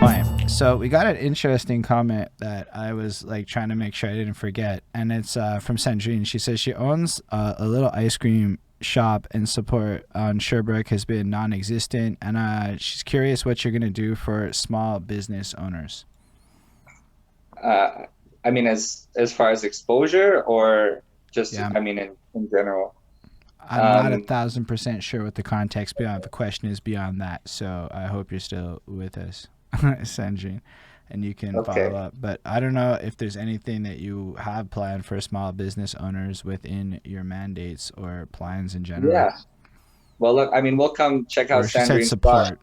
Point. So we got an interesting comment that I was like trying to make sure I didn't forget, and it's from Sandrine. She says she owns a little ice cream shop, and support on Sherbrooke has been non-existent, and she's curious what you're gonna do for small business owners. Uh, I mean, as far as exposure, or just, Yeah, I mean, in general. I'm not a Um, 1000% sure what the context beyond the question is beyond that, so I hope you're still with us, Sandrine, and you can follow okay. up. But I don't know if there's anything that you have planned for small business owners within your mandates or plans in general. Yeah. Well, look, I mean, we'll come check out Or she said Sandrine's spot. support.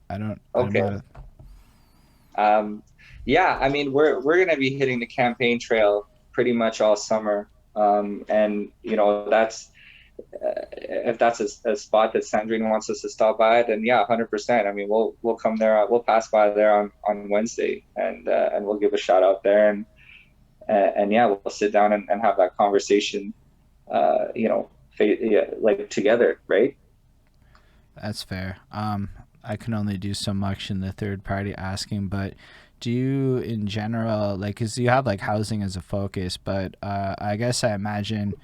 I'm Okay. not a. Um, yeah, I mean, we're gonna be hitting the campaign trail pretty much all summer. And that's if that's a spot that Sandrine wants us to stop by, then yeah, 100%. I mean, we'll come there. We'll pass by there on Wednesday, and we'll give a shout out there, and yeah, we'll sit down and have that conversation. Yeah, like together, right? That's fair. I can only do so much in the third party asking, but do you in general like? Cause you have like housing as a focus, but I guess I imagine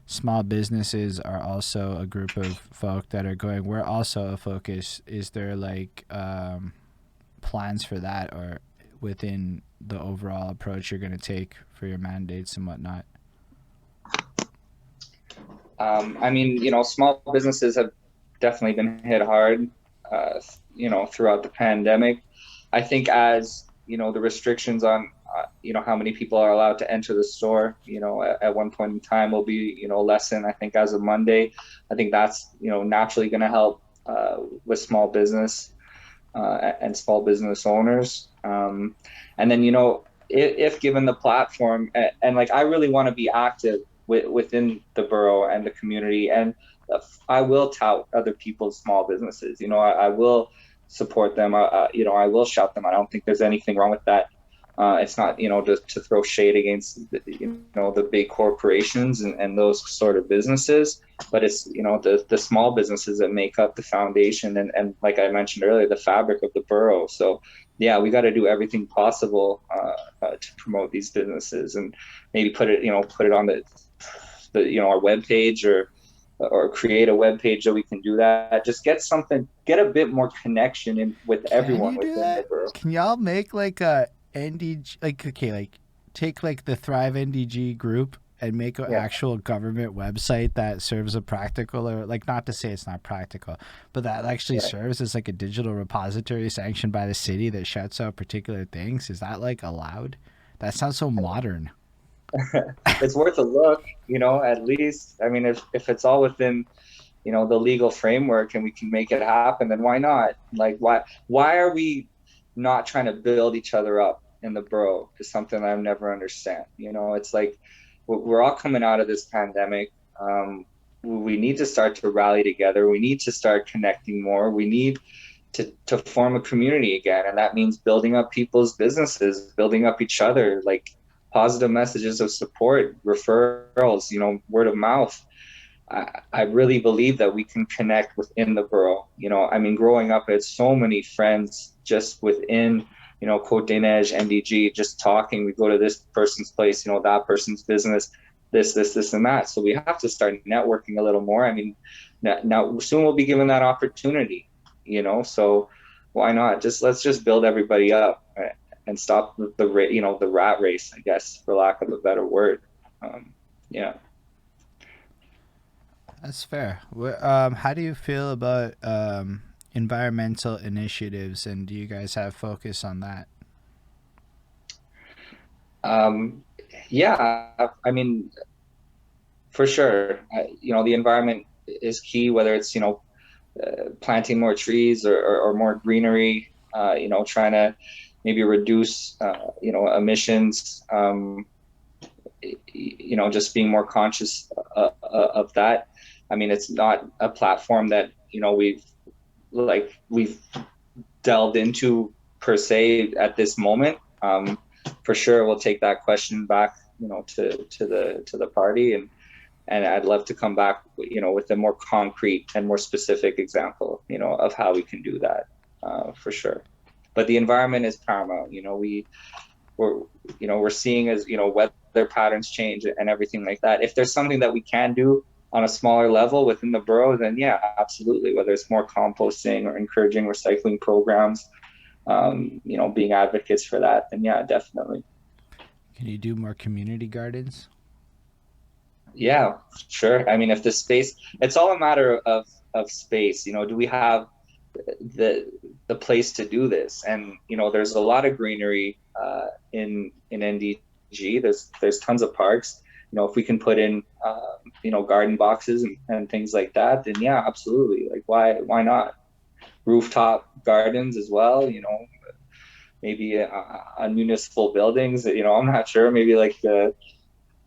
small businesses are also a group of folk that are going. We're also a focus. Is there like plans for that, or within the overall approach you're going to take for your mandates and whatnot? I mean, small businesses have definitely been hit hard, throughout the pandemic. I think as, the restrictions on, how many people are allowed to enter the store, at one point in time will be, lessened. I think as of Monday, I think that's, naturally going to help with small business and small business owners. And then, if given the platform, and like I really want to be active within the borough and the community, and I will tout other people's small businesses. I will support them. I will shout them. I don't think there's anything wrong with that. It's not, just to throw shade against the big corporations and those sort of businesses, but it's, the small businesses that make up the foundation, and like I mentioned earlier, the fabric of the borough. So yeah, we got to do everything possible to promote these businesses, and maybe put it on our web page, or create a web page that we can do that. Just get a bit more connection in with Can everyone you do within the that? borough. Can y'all make like a NDG, like, okay, like take like the Thrive NDG group and make an Yeah, actual government website that serves a practical, or like, not to say it's not practical, but that actually yeah. serves as like a digital repository sanctioned by the city that shouts out particular things? Is that like allowed? That sounds so modern. It's worth a look, at least. I mean, if it's all within, the legal framework, and we can make it happen, then why not? Like, why are we not trying to build each other up in the borough is something I've never understand. It's like we're all coming out of this pandemic. We need to start to rally together. We need to start connecting more. We need to form a community again, and that means building up people's businesses, building up each other, like positive messages of support, referrals, word of mouth. I really believe that we can connect within the borough. I mean, growing up, I had so many friends just within, Côte des Neiges, NDG, just talking. We go to this person's place, that person's business, this, and that. So we have to start networking a little more. I mean, now soon we'll be given that opportunity, so why not? Let's just build everybody up, and stop the rat race, I guess, for lack of a better word. Yeah. That's fair. How do you feel about environmental initiatives, and do you guys have focus on that? Um, yeah, I mean, for sure. The environment is key, whether it's, planting more trees, or more greenery, trying to maybe reduce, emissions, just being more conscious of that. I mean, it's not a platform that, we've delved into per se at this moment. For sure, we'll take that question back, to the party, and I'd love to come back, with a more concrete and more specific example, of how we can do that, for sure. but the environment is paramount. We're we're seeing as weather patterns change and everything like that. If there's something that we can do on a smaller level within the borough, then yeah, absolutely. Whether it's more composting or encouraging recycling programs, being advocates for that, then yeah, definitely. Can you do more community gardens? Yeah, sure. I mean, if the space, it's all a matter of space. Do we have the the place to do this? And there's a lot of greenery in NDG. There's tons of parks. If we can put in garden boxes and things like that, then yeah, absolutely. Like why not? Rooftop gardens as well. Maybe on municipal buildings. I'm not sure. Maybe like the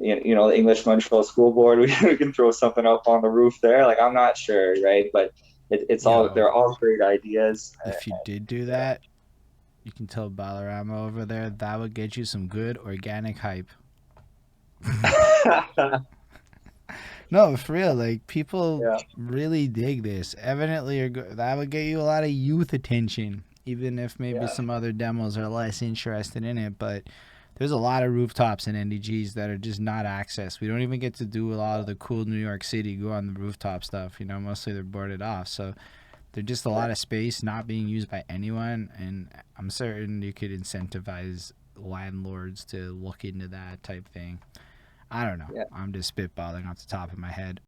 English Montreal School Board. We can throw something up on the roof there. Like I'm not sure, right? But Yo, they're all great ideas. if you did do that, you can tell Balarama over there that would get you some good organic hype. Yeah. No, for real. Like people Yeah. really dig this. Evidently, that would get you a lot of youth attention, even if maybe Yeah. some other demos are less interested in it. But there's a lot of rooftops in NDGs that are just not accessed. We don't even get to do a lot of the cool New York City go on the rooftop stuff. Mostly they're boarded off. So there's just a lot of space not being used by anyone. And I'm certain you could incentivize landlords to look into that type thing. I don't know. Yeah. I'm just spitballing off the top of my head.